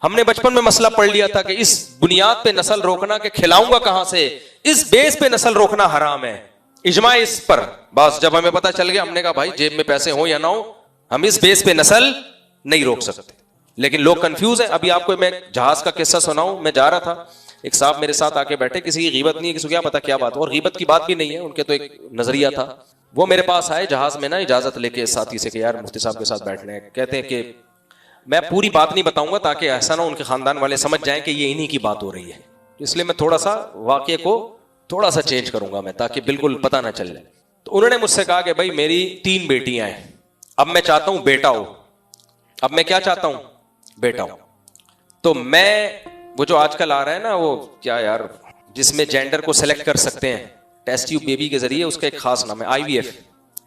हमने बचपन में मसला पढ़ लिया था कि इस बुनियाद पे नस्ल रोकना कि खिलाऊंगा कहां से, इस बेस पे नस्ल रोकना हराम है। इजमा इस पर बस जब हमें पता चल गया, हमने कहा भाई जेब में पैसे हो या ना हो, हम इस बेस पे नस्ल नहीं रोक सकते। लेकिन लोग कंफ्यूज हैं। अभी आपको मैं जहाज का किस्सा सुनाऊं। मैं जा रहा था, एक साहब मेरे साथ आके बैठे, किसी की गीबत नहीं है, किसी को क्या पता क्या बात, और गीबत की बात भी नहीं है, उनके तो एक नजरिया था। वो मेरे पास आए जहाज में ना, इजाजत लेके साथी से कि यार मुफ्ती साहब के साथ बैठने हैं। कहते हैं कि मैं पूरी बात नहीं बताऊंगा ताकि ऐसा ना उनके खानदान वाले समझ जाएं कि ये इन्हीं की बात हो रही है, इसलिए मैं थोड़ा सा वाकये को थोड़ा सा चेंज करूंगा मैं, ताकि बिल्कुल पता ना चल जाए। तो उन्होंने मुझसे कहा कि भाई मेरी 3 बेटियां हैं, अब मैं चाहता हूं बेटा हो। अब मैं क्या चाहता हूं? बेटा हो। तो मैं वो जो आजकल आ रहा है ना, वो क्या यार, जिसमें जेंडर को सिलेक्ट कर सकते हैं टेस्ट ट्यूब बेबी के जरिए, उसका एक खास नाम है IVF।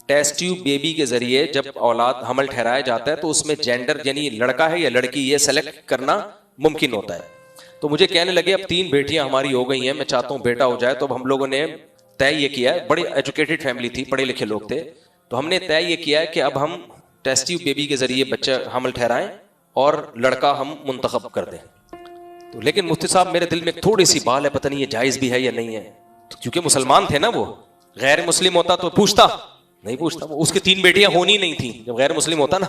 टेस्ट ट्यूब बेबी के जरिए जब औलाद हमल ठहराया जाता है तो उसमें जेंडर यानी लड़का है या लड़की ये सेलेक्ट करना मुमकिन होता है। तो मुझे कहने लगे अब 3 बेटियां हमारी हो गई हैं, मैं चाहता हूं बेटा हो जाए। तो अब हम लोगों ने तय ये किया है, बड़ी एजुकेटेड फैमिली थी, पढ़े लिखे लोग थे, तो हमने तय ये किया है कि अब हम टेस्ट ट्यूब बेबी के जरिए बच्चा हमल ठहराएं और लड़का हम मुंतखब कर दें। तो लेकिन मुफ्ती साहब मेरे दिल में थोड़ी सी बाल है, पता नहीं ये जायज भी है या नहीं है। तो क्योंकि मुसलमान थे ना, वो गैर मुस्लिम होता तो पूछता, नहीं पूछता। वो उसकी 3 बेटियां होनी नहीं थी जब गैर मुस्लिम होता ना।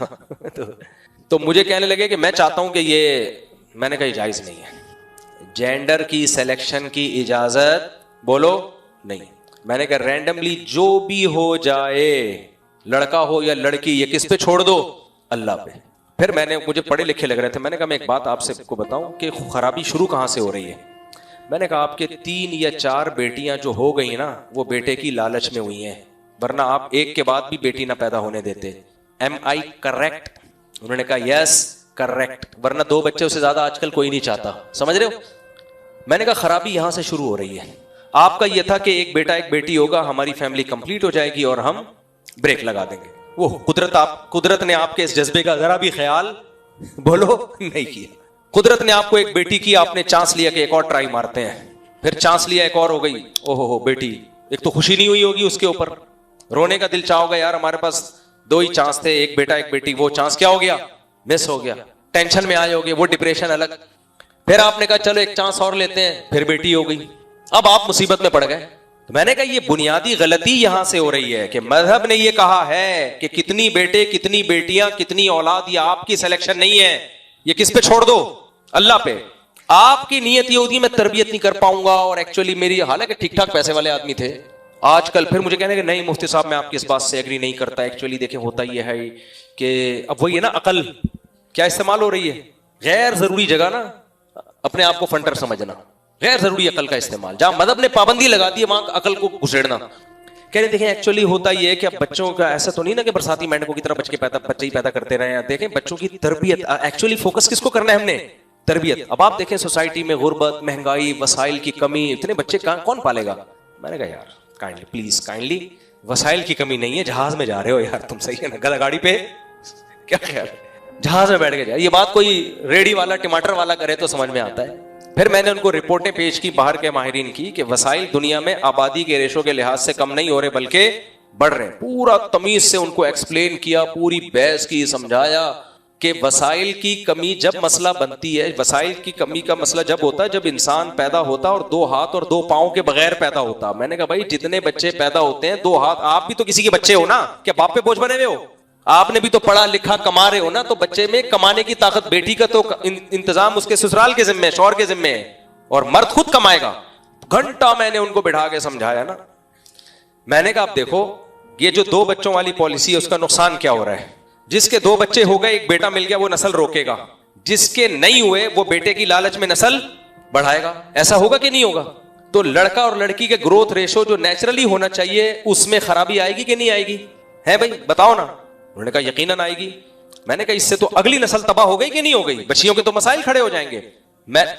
तो मुझे कहने लगे कि मैं चाहता हूं कि ये, मैंने कहा जायज नहीं है, जेंडर की सिलेक्शन की इजाजत बोलो नहीं। मैंने कहा रैंडमली जो भी हो जाए, लड़का हो या लड़की, ये किस पे छोड़ दो? अल्लाह पे। फिर मुझे पढ़े लिखे लग रहे थे, मैंने कहा मैं एक बात आपसे को बताऊं कि खराबी शुरू कहां से हो रही है। मैंने कहा आपके 3 या 4 बेटियां जो हो गई ना, वो बेटे की लालच में हुई हैं, वरना आप एक के बाद भी बेटी ना पैदा होने देते। Am I correct? उन्होंने कहा यस करेक्ट, वरना 2 बच्चे उससे ज्यादा आजकल कोई नहीं चाहता। समझ रहे हो? मैंने कहा खराबी यहां से शुरू हो रही है। आपका यह था कि एक बेटा एक बेटी होगा, हमारी फैमिली कंप्लीट हो जाएगी और हम ब्रेक लगा देंगे। वो कुदरत ने आपके इस जज्बे का जरा भी ख्याल बोलो नहीं किया। कुदरत ने आपको एक बेटी की, आपने चांस लिया कि एक और ट्राई मारते हैं, फिर चांस लिया एक और हो गई, ओहो बेटी। एक तो खुशी नहीं हुई होगी उसके ऊपर, रोने का दिल चाहोगा यार हमारे पास 2 ही चांस थे, एक बेटा एक बेटी, वो चांस क्या हो गया? मिस हो गया। टेंशन में आए होगे, वो डिप्रेशन अलग। फिर आपने कहा चलो एक चांस और लेते हैं, फिर बेटी हो गई, अब आप मुसीबत में पड़ गए। तो मैंने कहा ये बुनियादी गलती यहां से हो रही है कि मजहब ने ये कहा है कि कितनी बेटे कितनी बेटियां कितनी औलाद, ये आपकी सिलेक्शन नहीं है, ये किस पे छोड़ दो? अल्लाह पे। आपकी नीयत ये होती है मैं तरबियत नहीं कर पाऊंगा, और एक्चुअली मेरी, हालांकि ठीक ठाक पैसे वाले आदमी थे आजकल, फिर मुझे कहने कि नहीं मुफ्ती साहब मैं आपकी इस बात से एग्री नहीं करता। एक्चुअली देखें होता यह है कि अब वही है ना, अकल क्या इस्तेमाल हो रही है, गैर जरूरी जगह ना अपने आप को फंटर समझना, गैर जरूरी अकल का इस्तेमाल। जहां मदद ने पाबंदी लगा दी है वहां अकल को घुसेड़ना। कह रहे देखें एक्चुअली होता यह है कि अब बच्चों का ऐसा तो नहीं ना कि बरसाती मेंढकों की तरह बच्चे ही पैदा करते रहे हैं। देखें बच्चों की तरबियत, एक्चुअली फोकस किसको करना है हमने? तरबियत। अब आप देखें सोसाइटी में गुर्बत, महंगाई, वसाइल की कमी, इतने बच्चे कौन पालेगा? मैंने कहा यार काइंडली प्लीज काइंडली, वसाइल की कमी नहीं है, जहाज में जा रहे हो यार तुम, सही है ना? गला गाड़ी पे क्या ख्याल है, जहाज में बैठ के जा। ये बात कोई रेडी वाला टमाटर वाला करे तो समझ में आता है। फिर मैंने उनको रिपोर्टें पेश की बाहर के माहिरीन की कि वसाइल दुनिया में आबादी के रेशो के लिहाज से कम नहीं हो रहे बल्कि बढ़ रहे हैं। पूरा तमीज से उनको एक्सप्लेन किया, पूरी बहस की, समझाया कि वसाइल की कमी जब मसला बनती है, वसाइल की कमी का मसला जब होता है जब इंसान पैदा होता है और 2 हाथ और 2 पांव के बगैर पैदा होता। मैंने कहा भाई जितने बच्चे पैदा होते हैं 2 हाथ, आप भी तो किसी के बच्चे हो ना, क्या बाप पे बोझ बने हुए हो? आपने भी तो पढ़ा लिखा कमा रहे हो ना, तो बच्चे में कमाने की ताकत, बेटी का तो इंतजाम उसके ससुराल के जिम्मे, शौहर के जिम्मे है, और मर्द खुद कमाएगा। घंटा मैंने उनको बिठा के समझाया ना। मैंने कहा आप देखो ये जो 2 बच्चों वाली पॉलिसी है उसका नुकसान क्या हो रहा है। जिसके 2 बच्चे हो गए, एक बेटा मिल गया, वो नस्ल रोकेगा। जिसके नहीं हुए वो बेटे की लालच में नस्ल बढ़ाएगा। ऐसा होगा कि नहीं होगा? तो लड़का और लड़की के ग्रोथ रेशो जो नेचुरली होना चाहिए उसमें खराबी आएगी कि नहीं आएगी? है भाई बताओ ना। उन्होंने कहा यकीनन आएगी। मैंने कहा इससे तो अगली नस्ल तबाह हो गई कि नहीं हो गई? बच्चियों के तो मसाइल खड़े हो जाएंगे।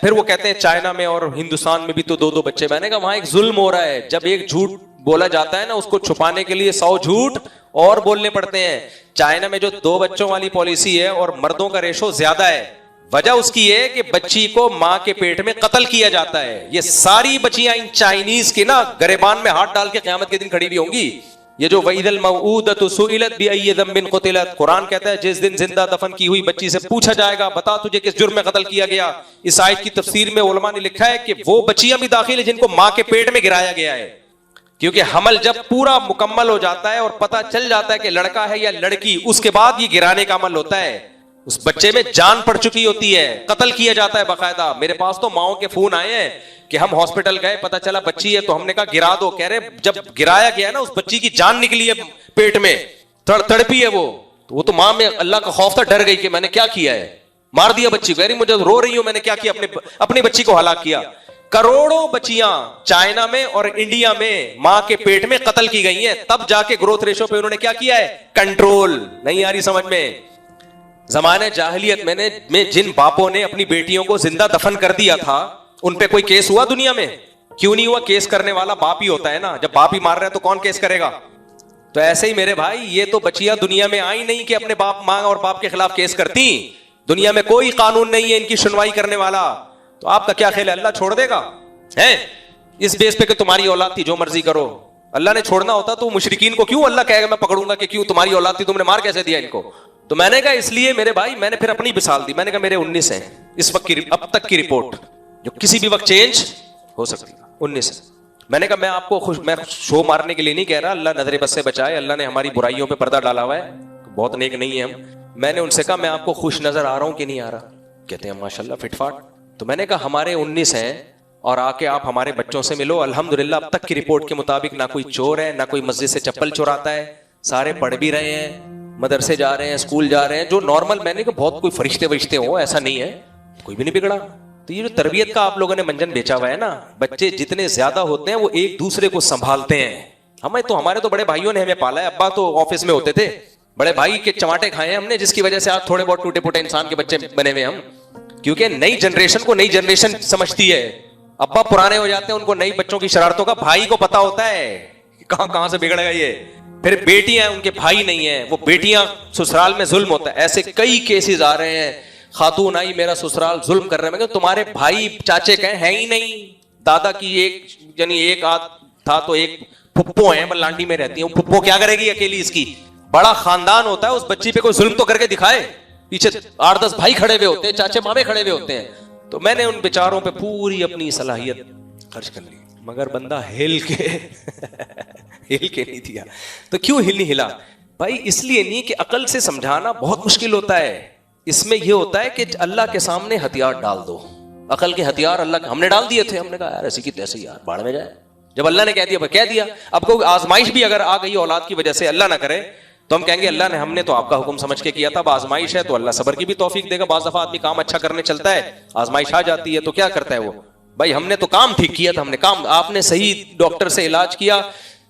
फिर वो कहते हैं चाइना में और हिंदुस्तान में भी तो 2-2 बच्चे। मैंने कहा वहां एक जुल्म हो रहा है, जब एक झूठ बोला जाता है ना उसको छुपाने के लिए 100 झूठ और बोलने पड़ते हैं। चाइना में जो 2 बच्चों वाली पॉलिसी है और मर्दों का रेशो ज्यादा है, वजह उसकी है कि बच्ची को मां के पेट में कत्ल किया जाता है। ये सारी बच्चियां इन चाइनीज के ना गरेबान में हाथ डाल के क़यामत के दिन खड़ी भी होंगी ये जो वईदल मऊदतु सुइलत बिअय्यि ज़म्बिन क़ुतिलत, कुरान कहता है जिस दिन जिंदा दफन की हुई बच्ची से पूछा जाएगा बता तुझे किस जुर्म में कत्ल किया गया। इस आयत की तफसीर में उलमा ने लिखा है कि वो बच्चियां भी दाखिल है जिनको मां के पेट में गिराया गया है, क्योंकि हमल जब पूरा मुकम्मल हो जाता है और पता चल जाता है कि लड़का है या लड़की, उसके बाद ये गिराने का अमल होता है। उस बच्चे में जान पड़ चुकी होती है, कत्ल किया जाता है बाकायदा। मेरे पास तो माओ के फोन आए हैं कि हम हॉस्पिटल गए, पता चला बच्ची है, तो हमने कहा गिरा दो। कह रहे जब गिराया गया ना उस बच्ची की जान निकली है पेट में, तड़पी है वो, तो मां में अल्लाह का खौफ था, डर गई कि मैंने क्या किया है, मार दिया बच्ची। कह रही मुझे रो रही हूं, मैंने क्या किया, अपनी बच्ची को हलाक किया। करोड़ों बच्चियां चाइना में और इंडिया में मां के पेट में कत्ल की गई हैं, तब जाके ग्रोथ रेशो पे उन्होंने क्या किया है, कंट्रोल। नहीं आ रही समझ में? जमाने जाहिलियत में जिन बापों ने अपनी बेटियों को जिंदा दफन कर दिया था, उन पे कोई केस हुआ दुनिया में? क्यों नहीं हुआ? केस करने वाला बाप ही होता है ना। जब बाप ही मार रहा है तो कौन केस करेगा? तो ऐसे ही मेरे भाई, ये तो बच्चियां दुनिया में आई नहीं कि अपने बाप, मां और बाप के खिलाफ केस करती। दुनिया में कोई कानून नहीं है इनकी सुनवाई करने वाला। तो आपका क्या ख्याल है, अल्लाह छोड़ देगा? है इस बेस पे कि तुम्हारी औलाद थी, जो मर्जी करो। अल्लाह ने छोड़ना होता तो मुशरिकीन को क्यों अल्लाह कहेगा मैं पकड़ूंगा कि क्यों तुम्हारी औलाद थी, तुमने मार कैसे दिया इनको? तो मैंने कहा इसलिए मेरे भाई, मैंने फिर अपनी मिसाल दी। मैंने कहा मेरे 19 हैं इस वक्त की, अब तक की रिपोर्ट, जो किसी भी वक्त चेंज हो सकती है। 19 है। मैंने कहा मैं आपको मैं शो मारने के लिए नहीं कह रहा, अल्लाह नजरे बस से बचाए, अल्लाह ने हमारी बुराइयों पे पर्दा डाला हुआ है, बहुत नेक नहीं है हम। मैंने उनसे कहा मैं आपको खुश नजर आ रहा हूं कि नहीं आ रहा? कहते हैं माशाल्लाह फिटफाट। तो मैंने कहा हमारे 19 हैं और आके आप हमारे बच्चों से मिलो। अल्हम्दुलिल्लाह अब तक की रिपोर्ट के मुताबिक ना कोई चोर है, ना कोई मस्जिद से चप्पल चुराता है, सारे पढ़ भी रहे हैं, मदरसे जा रहे हैं, स्कूल जा रहे हैं, जो नॉर्मल। मैंने कहा बहुत कोई फरिश्ते वरिश्ते हो, ऐसा नहीं है, कोई भी नहीं बिगड़ा। तो ये जो तरबियत का आप लोगों ने मंजन बेचा हुआ है ना, बच्चे जितने ज्यादा होते हैं वो एक दूसरे को संभालते हैं। हमारे तो बड़े भाइयों ने हमें पाला है। अब्बा तो ऑफिस में होते थे, बड़े भाई के चमाटे खाए हैं हमने, जिसकी वजह से आज थोड़े बहुत टूटे फूटे इंसान के बच्चे बने हुए हम। क्योंकि नई जनरेशन को नई जनरेशन समझती है। अब्बा पुराने हो जाते हैं, उनको नई बच्चों की शरारतों का, भाई को पता होता है कहां से बिगड़ेगा ये। फिर बेटियां, उनके भाई नहीं है, वो बेटियां ससुराल में जुल्म होता है। ऐसे कई केसेस आ रहे हैं, खातून आई मेरा ससुराल जुल्म कर रहे हैं। तुम्हारे भाई चाचे कहे हैं ही नहीं, दादा की एक यानी एक आध था तो एक फुप्पो है, बल्लांडी में रहती है, फुप्पो क्या करेगी अकेली? इसकी बड़ा खानदान होता है, उस बच्ची पे कोई जुल्म तो करके दिखाए। पीछे 8-10 भाई खड़े हुए होते हैं, चाचे मामे खड़े हुए होते हैं। तो मैंने उन बेचारों पे पूरी अपनी सलाहियत खर्च कर ली, मगर बंदा हिल के हिल के नहीं दिया। तो क्यों नहीं हिला भाई? इसलिए नहीं कि अकल से समझाना बहुत मुश्किल होता है। इसमें यह होता है कि अल्लाह के सामने हथियार डाल दो। अकल के हथियार अल्लाह हमने डाल दिए थे। हमने कहा यार ऐसी की तैसे यार बाढ़ में जाए। जब अल्लाह ने कह दिया कह दिया। अब कोई आजमाइश भी अगर आ गई औलाद की वजह से, अल्लाह ना करे, तो हम कहेंगे अल्लाह ने, हमने तो आपका हुक्म समझ के किया था, अब आजमाइश है तो अल्लाह सबर की भी तौफीक देगा। बाज़ दफा आदमी काम अच्छा करने चलता है, आजमाइश आ जाती है तो क्या करता है वो, भाई हमने तो काम ठीक किया था, हमने काम, आपने सही डॉक्टर से इलाज किया,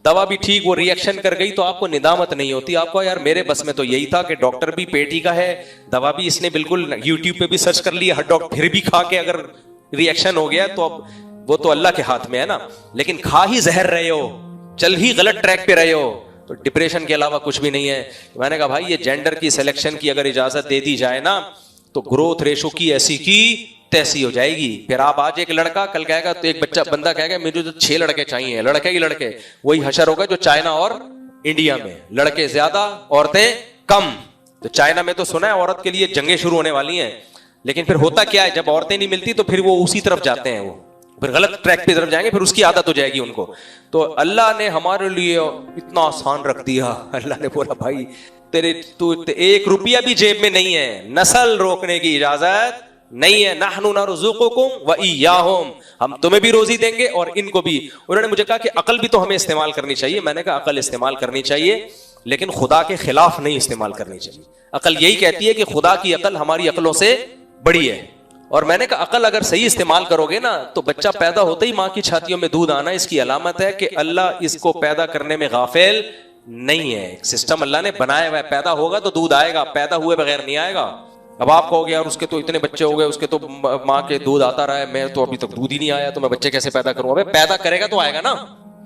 दवा भी ठीक, वो रिएक्शन कर गई तो आपको निदामत नहीं होती। आपको यार मेरे बस में तो यही था कि डॉक्टर भी पेट ही का है, दवा भी इसने बिल्कुल यूट्यूब पे भी सर्च कर लिया, हर डॉक्टर फिर भी खा के अगर रिएक्शन हो गया तो अब वो तो अल्लाह के हाथ में है ना। लेकिन खा ही जहर रहे हो, चल ही गलत ट्रैक पे रहे हो, तो डिप्रेशन के अलावा कुछ भी नहीं है। तो मैंने कहा भाई ये जेंडर की सिलेक्शन की अगर इजाजत दे दी जाए ना, तो ग्रोथ रेशो की ऐसी की तैसी हो जाएगी। फिर आप आज एक लड़का, कल कहेगा तो एक बच्चा बंदा कहेगा मुझे तो 6 लड़के चाहिए, लड़के ही लड़के। वही हशर होगा जो चाइना और इंडिया में, लड़के ज्यादा औरतें कम। तो चाइना में तो सुना है औरत के लिए जंगें शुरू होने वाली हैं, लेकिन फिर होता क्या है, जब औरतें नहीं मिलती तो फिर वो उसी तरफ जाते हैं, वो फिर गलत ट्रैक पे तरफ जाएंगे, फिर उसकी आदत हो जाएगी उनको। तो अल्लाह ने हमारे लिए इतना आसान रख दिया। अल्लाह ने बोला भाई तेरे तू 1 रुपया भी जेब में नहीं है, नस्ल रोकने की इजाजत नहीं है। नहनु नरज़ुकुकुम व इय्याहुम, हम तुम्हें भी रोजी देंगे और इनको भी। उन्होंने मुझे कहा कि अकल भी तो हमें इस्तेमाल करनी चाहिए। मैंने कहा अकल इस्तेमाल करनी चाहिए, लेकिन खुदा के खिलाफ नहीं इस्तेमाल करनी चाहिए। अकल यही कहती है कि खुदा की अकल हमारी अकलों से बड़ी है। और मैंने कहा अकल अगर सही इस्तेमाल करोगे ना, तो बच्चा पैदा होते ही माँ की छातियों में दूध आना इसकी अलामत है कि अल्लाह इसको पैदा करने में गाफिल नहीं है। सिस्टम अल्लाह ने बनाया हुआ है, पैदा होगा तो दूध आएगा, पैदा हुए बगैर नहीं आएगा। अब आप कहोगे यार उसके तो इतने बच्चे हो गए, उसके तो माँ के दूध आता रहा है, मैं तो अभी तक दूध ही नहीं आया, तो मैं बच्चे कैसे पैदा करूं? अबे पैदा करेगा तो आएगा ना।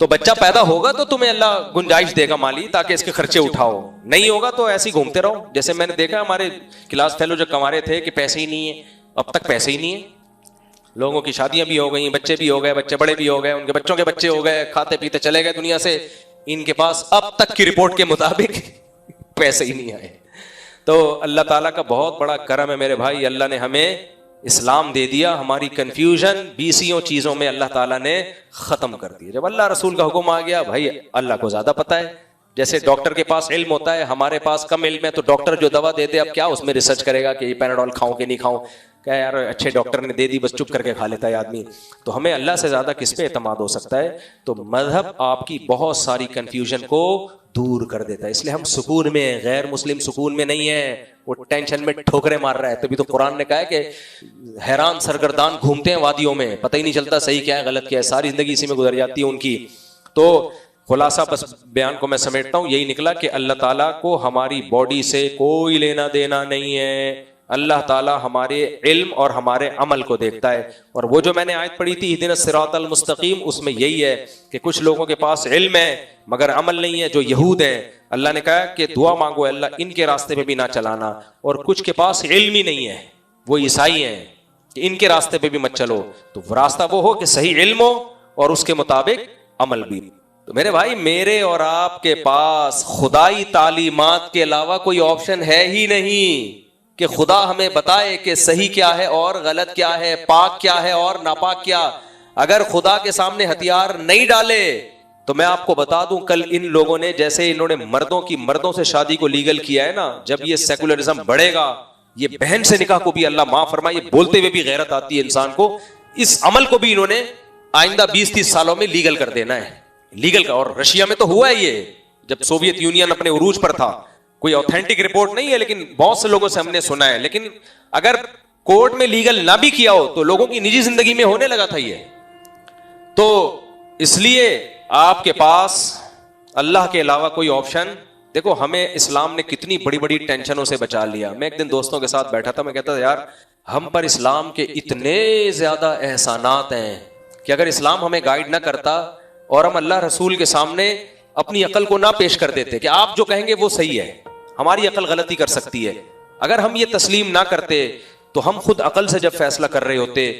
तो बच्चा पैदा होगा तो तुम्हें अल्लाह गुंजाइश देगा माली, ताकि इसके खर्चे उठाओ। नहीं होगा तो ऐसे ही घूमते रहो। जैसे मैंने देखा हमारे क्लास फेलो जो कमा रहे थे कि पैसे ही नहीं है, अब तक पैसे ही नहीं है। लोगों की शादियां भी हो गई, बच्चे भी हो गए, बच्चे बड़े भी हो गए, उनके बच्चों के बच्चे हो गए, खाते पीते चले गए दुनिया से। इनके पास अब तक की रिपोर्ट के मुताबिक पैसे ही नहीं आए। तो अल्लाह ताला का बहुत बड़ा करम है मेरे भाई, अल्लाह ने हमें इस्लाम दे दिया, हमारी कंफ्यूजन 20 चीजों में अल्लाह ताला ने खत्म कर दिया। जब अल्लाह रसूल का हुक्म आ गया, भाई अल्लाह को ज्यादा पता है। जैसे डॉक्टर के पास इल्म होता है, हमारे पास कम इल्म है, तो डॉक्टर जो दवा देते अब क्या उसमें रिसर्च करेगा कि ये पैराडोल खाऊं कि नहीं खाऊं, क्या यार अच्छे डॉक्टर ने दे दी बस चुप करके खा लेता है आदमी। तो हमें अल्लाह से ज्यादा किस पे एतमाद हो सकता है। तो मजहब आपकी बहुत सारी कंफ्यूजन को दूर कर देता है, इसलिए हम सुकून में, गैर मुस्लिम सुकून में नहीं है, वो टेंशन में ठोकरे मार रहा है। तभी तो कुरान ने कहा है कि हैरान सरगर्दान घूमते हैं वादियों में, पता ही नहीं चलता सही क्या है गलत क्या है, सारी जिंदगी इसी में गुजर जाती है उनकी। तो खुलासा बस बयान को मैं समेटता हूं, यही निकला कि अल्लाह ताला को हमारी बॉडी से कोई लेना देना नहीं है। अल्लाह ताला हमारे इल्म और हमारे अमल को देखता है। और वो जो मैंने आयत पढ़ी थी इहदिनस सिरातल मुस्तकीम, उसमें यही है कि कुछ लोगों के पास इल्म है मगर अमल नहीं है, जो यहूद है। अल्लाह ने कहा कि दुआ मांगो अल्लाह इनके रास्ते पे भी ना चलाना। और कुछ के पास इल्म ही नहीं है, वो ईसाई हैं, कि इनके रास्ते पे भी मत चलो। तो रास्ता वो हो कि सही इल्म हो और उसके मुताबिक अमल भी। तो मेरे भाई, मेरे और आपके पास खुदाई तालीमात के अलावा कोई ऑप्शन है ही नहीं कि खुदा हमें बताए कि सही क्या है और गलत क्या है, पाक क्या है और नापाक क्या। अगर खुदा के सामने हथियार नहीं डाले तो मैं आपको बता दूं, कल इन लोगों ने, जैसे इन्होंने मर्दों से शादी को लीगल किया है ना, जब ये सेकुलरिज्म बढ़ेगा, ये बहन से निकाह को भी अल्लाह माफ फरमाए, ये बोलते हुए भी गैरत आती है इंसान को, इस अमल को भी इन्होंने आइंदा 20-30 सालों में लीगल कर देना है। लीगल का, और रशिया में तो हुआ है ये, जब सोवियत यूनियन अपने उरूज पर था। कोई ऑथेंटिक रिपोर्ट नहीं है, लेकिन बहुत से लोगों से हमने सुना है। लेकिन अगर कोर्ट में लीगल ना भी किया हो तो लोगों की निजी जिंदगी में होने लगा था ये। तो इसलिए आपके पास अल्लाह के अलावा कोई ऑप्शन, देखो हमें इस्लाम ने कितनी बड़ी बड़ी टेंशनों से बचा लिया। मैं एक दिन दोस्तों के साथ बैठा था, मैं कहता था यार हम पर इस्लाम के इतने ज्यादा एहसानात हैं कि अगर इस्लाम हमें गाइड ना करता और हम अल्लाह रसूल के सामने अपनी अकल को ना पेश कर देते कि आप जो कहेंगे वो सही है, हमारी अकल गलती कर सकती है, अगर हम ये तस्लीम ना करते तो हम खुद अकल से जब फैसला कर रहे होते,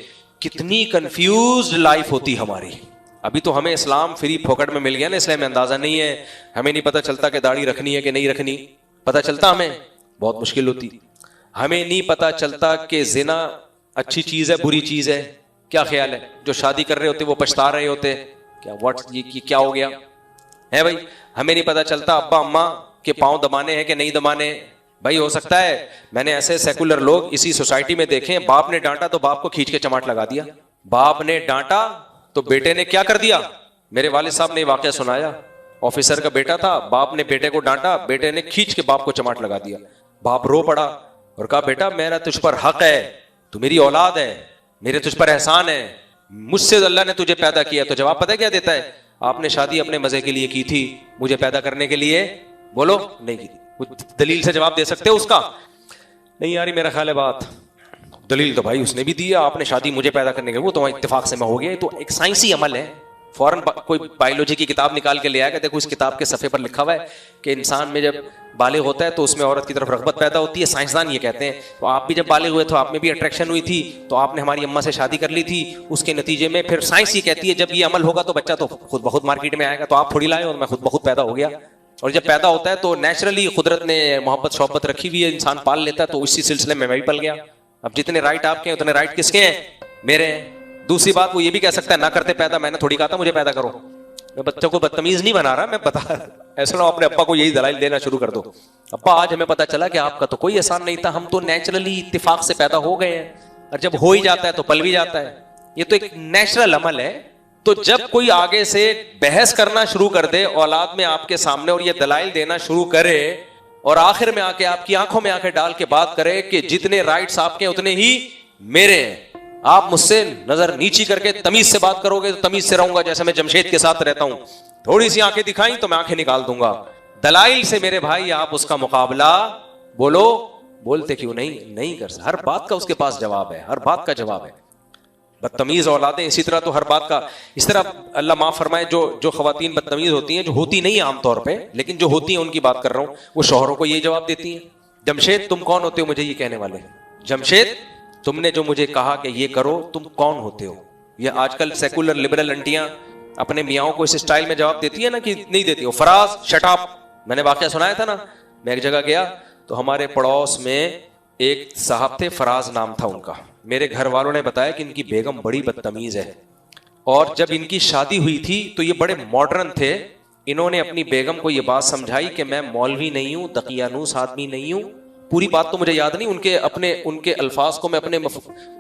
कितनी कंफ्यूज्ड लाइफ होती हमारी। अभी तो हमें इस्लाम फ्री फोकट में मिल गया ना, इसलिए हमें अंदाजा नहीं है, हमें नहीं पता चलता कि दाढ़ी रखनी है कि नहीं रखनी। पता चलता हमें बहुत मुश्किल होती। हमें नहीं पता चलता कि जिना अच्छी चीज है बुरी चीज है। क्या ख्याल है, जो शादी कर रहे होते वो पछता रहे होते, क्या व्हाट ये क्या हो गया है भाई। हमें नहीं पता चलता अब्बा अम्मा के पांव दबाने हैं कि नहीं दबाने। भाई हो सकता है मैंने ऐसे सेकुलर लोग इसी सोसाइटी में देखे, बाप ने डांटा तो बाप को खींच के चमाट लगा दिया, बाप ने डांटा तो बेटे ने क्या कर दिया। मेरे वालिद साहब ने वाकया सुनाया, ऑफिसर का बेटा था, बाप ने बेटे को डांटा, बेटे ने खींच के बाप को चमाट लगा दिया। बाप रो पड़ा और कहा बेटा मेरा तुझ पर हक है, तू मेरी औलाद है, मेरे तुझ पर एहसान है, मुझसे अल्लाह ने तुझे पैदा किया। तो जवाब पता है क्या देता है, आपने शादी अपने मजे के लिए की थी, मुझे पैदा करने के लिए बोलो नहीं की थी। कुछ दलील से जवाब दे सकते हो उसका? नहीं यार मेरा ख्याल है बात, दलील तो भाई उसने भी दी है, आपने शादी मुझे पैदा करने के, वो तो इत्तेफाक से मैं हो गया। तो एक साइंसी अमल है। फौरन कोई बायोलॉजी की किताब निकाल के ले आएगा, देखो इस किताब के सफ़े पर लिखा हुआ है कि इंसान में जब बालिग होता है तो उसमें औरत की तरफ रग़बत पैदा होती है। साइंसदान ये कहते हैं। तो आप भी जब बालिग हुए तो आप में भी अट्रैक्शन हुई थी, तो आपने हमारी अम्मा से शादी कर ली थी, उसके नतीजे में फिर साइंस ये कहती है जब ये अमल होगा तो बच्चा तो खुद बहुत मार्केट में आएगा। तो आप थोड़ी लाए और मैं खुद बहुत पैदा हो गया। और जब पैदा होता है तो नेचुरली कुदरत ने मोहब्बत शोहब्बत रखी हुई है, इंसान पाल लेता है। तो इसी सिलसिले में मैं भी पल गया। अब जितने राइट आपके हैं उतने राइट किसके हैं? मेरे हैं। दूसरी बात, वो ये भी कह सकता है ना करते पैदा, मैंने थोड़ी कहा था मुझे पैदा करो। मैं बच्चों को बदतमीज नहीं बना रहा, मैं बता ऐसा ना अपने अब्बा को यही दलाइल देना शुरू कर दो, अब्बा आज हमें पता चला कि आपका तो कोई एहसान नहीं था, हम तो नेचुरली इत्तेफाक से पैदा हो गए हैं। और जब हो ही जाता है तो पल भी जाता है, ये तो एक नेचुरल अमल है। तो जब कोई आगे से बहस करना शुरू कर दे औलाद में आपके सामने और ये दलाइल देना शुरू करे और आखिर में आके आपकी आंखों में आके डाल के बात करे कि जितने राइट्स आपके उतने ही मेरे हैं, आप मुझसे नजर नीची करके तमीज से बात करोगे तो तमीज से रहूंगा, जैसे मैं जमशेद के साथ रहता हूं। थोड़ी सी आंखें दिखाई तो मैं आंखें निकाल दूंगा। दलाइल से मेरे भाई आप उसका मुकाबला बोलो, बोलते क्यों नहीं कर सकते। हर बात का उसके पास जवाब है, हर बात का जवाब है। बदतमीज औलादें इसी तरह तो हर बात का, इस तरह अल्लाह माफ फरमाए जो खवातीन बदतमीज होती हैं, जो होती नहीं आमतौर पे लेकिन जो होती हैं उनकी बात कर रहा हूं, वो शौहरों को यही जवाब देती हैं, जमशेद तुम कौन होते हो मुझे ये कहने वाले? जमशेद तुमने जो मुझे कहा कि ये करो, तुम कौन होते हो? ये आजकल सेकुलर लिबरल आंटियां अपने मियाओं को इस स्टाइल में जवाब देती है ना कि नहीं देती हो। Faraz shut up. मैंने वाकया सुनाया था ना, मैं एक जगह गया तो हमारे पड़ोस में एक साहब थे, फराज नाम था उनका। मेरे घर वालों ने बताया कि इनकी बेगम बड़ी बदतमीज है, और जब इनकी शादी हुई थी तो ये बड़े मॉडर्न थे। इन्होंने अपनी बेगम को ये बात समझाई कि मैं मौलवी नहीं हूं, दकियानूस आदमी नहीं हूं। पूरी बात तो मुझे याद नहीं, उनके अल्फाज को मैं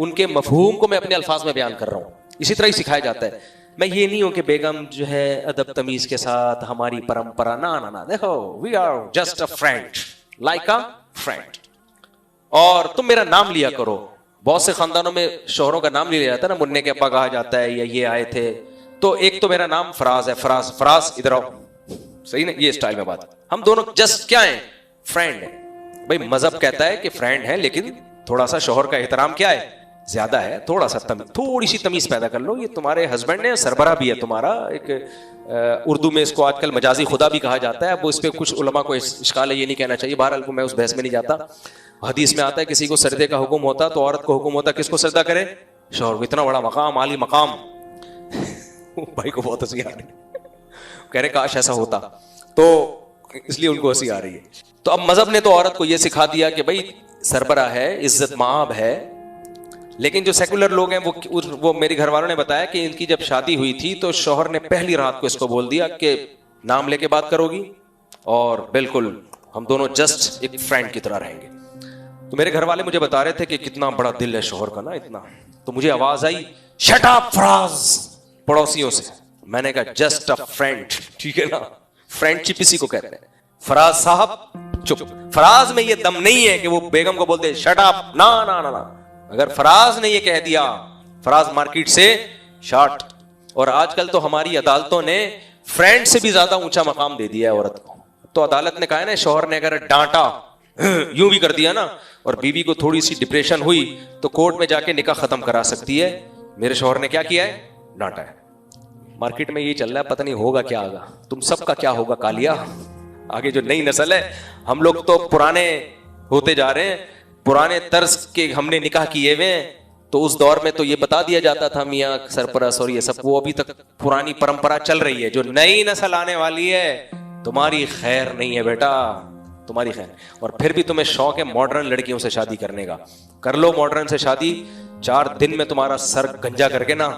उनके मफहूम को मैं अपने अल्फाज में बयान कर रहा हूं। इसी तरह ही सिखाया जाता है। मैं ये नहीं हूं कि बेगम जो है अदब तमीज के साथ हमारी परंपरा, ना ना ना, देखो we are just a friend, like a friend, और तुम मेरा नाम लिया करो। बहुत से खानदानों में शोहरों का नाम लिया जाता है ना, मुन्ने के अब्बा कहा जाता है या ये आए थे। तो एक तो मेरा नाम फराज है, फराज फराज इधर आओ, सही ना, ये स्टाइल में बात। हम दोनों जस्ट क्या है, फ्रेंड है। भाई मजहब कहता है कि फ्रेंड है, लेकिन थोड़ा सा शोहर का एहतराम क्या है, ज्यादा है। थोड़ा सा थोड़ी सी तमीज पैदा कर लो। ये तुम्हारे हस्बैंड ने, सरबरा भी है तुम्हारा, एक उर्दू में इसको आजकल मजाजी खुदा भी कहा जाता है। वो इस पे कुछ उलमा को इश्काल है, ये नहीं कहना चाहिए। बहरहाल मैं उस बहस में नहीं जाता। हदीस में आता है किसी को सर्दे का हुक्म होता तो औरत को हुक्म होता किसको सर्दा करे, शोहर को। इतना बड़ा मकाम, आली मकाम। भाई को बहुत हंसी आ रही, कह रहे काश ऐसा होता, तो इसलिए उनको हंसी आ रही है। तो अब मजहब ने तो औरत को यह सिखा दिया कि भाई सरबरा है, इज्जत माब है। लेकिन जो सेकुलर लोग हैं वो मेरे घर वालों ने बताया कि इनकी जब शादी हुई थी तो शौहर ने पहली रात को इसको बोल दिया कि नाम लेके बात करोगी, और बिल्कुल हम दोनों जस्ट एक फ्रेंड की तरह रहेंगे। तो मेरे घर वाले मुझे बता रहे थे कि कितना बड़ा दिल है शौहर का ना, इतना। तो मुझे आवाज आई शट अप फराज, पड़ोसियों से। मैंने कहा जस्ट अ फ्रेंड, ठीक है ना, फ्रेंडशिप इसी को कहते हैं। फराज साहब चुप। फराज में ये दम नहीं है कि वो बेगम को बोलते शट अप, ना ना ना ना। अगर फराज ने ये कह दिया, फराज मार्केट से शॉट। और आजकल तो हमारी अदालतों ने फ्रेंड से भी ज्यादा ऊंचा मकाम दे दिया है औरत को। तो अदालत ने कहा है ना, शौहर ने अगर डांटा, यूं भी कर दिया ना, और बीवी को थोड़ी सी डिप्रेशन हुई तो कोर्ट में जाके निकाह खत्म करा सकती है। मेरे शौहर ने क्या किया है, डांटा है। मार्केट में ये चल रहा है, पता नहीं होगा क्या आगा, तुम सबका क्या होगा कालिया। आगे जो नई नस्ल है, हम लोग तो पुराने होते जा रहे हैं, पुराने तर्ज के हमने निकाह किए हुए। तो उस दौर में तो ये बता दिया जाता था मियाँ सरपरस और ये सब, वो अभी तक पुरानी परंपरा चल रही है। जो नई नस्ल आने वाली है, तुम्हारी खैर नहीं है बेटा, तुम्हारी खैर। और फिर भी तुम्हें शौक है मॉडर्न लड़कियों से शादी करने का, कर लो मॉडर्न से शादी। 4 दिन में तुम्हारा सर गंजा करके ना,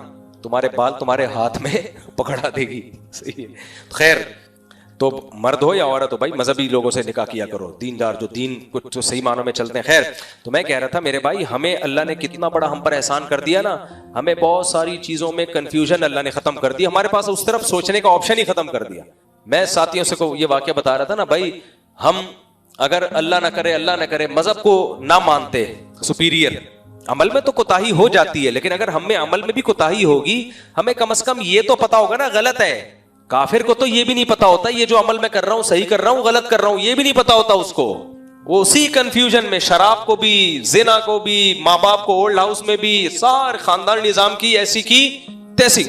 तुम्हारे बाल तुम्हारे हाथ में पकड़ा देगी। सही है। खैर, तो मर्द हो या औरत हो भाई, मजहबी लोगों से निकाह किया करो, दीनदार जो दीन कुछ जो सही मानों में चलते हैं। खैर, तो मैं कह रहा था मेरे भाई, हमें अल्लाह ने कितना बड़ा हम पर एहसान कर दिया ना। हमें बहुत सारी चीजों में कंफ्यूजन अल्लाह ने खत्म कर दिया, हमारे पास उस तरफ सोचने का ऑप्शन ही खत्म कर दिया। मैं साथियों से को ये वाक्य बता रहा था ना भाई, हम अगर अल्लाह ना करे मजहब को ना मानते सुपीरियर, अमल में तो कोताही हो जाती है, लेकिन अगर हम में अमल में भी कोताही होगी, हमें कम से कम ये तो पता होगा ना गलत है। काफिर को तो ये भी नहीं पता होता ये जो अमल मैं कर रहा हूं सही कर रहा हूं गलत कर रहा हूं, ये भी नहीं पता होता उसको। वो उसी कंफ्यूजन में शराब को भी, जिना को भी, माँ बाप को ओल्ड हाउस में भी, सारे खानदान निजाम की ऐसी की तैसी।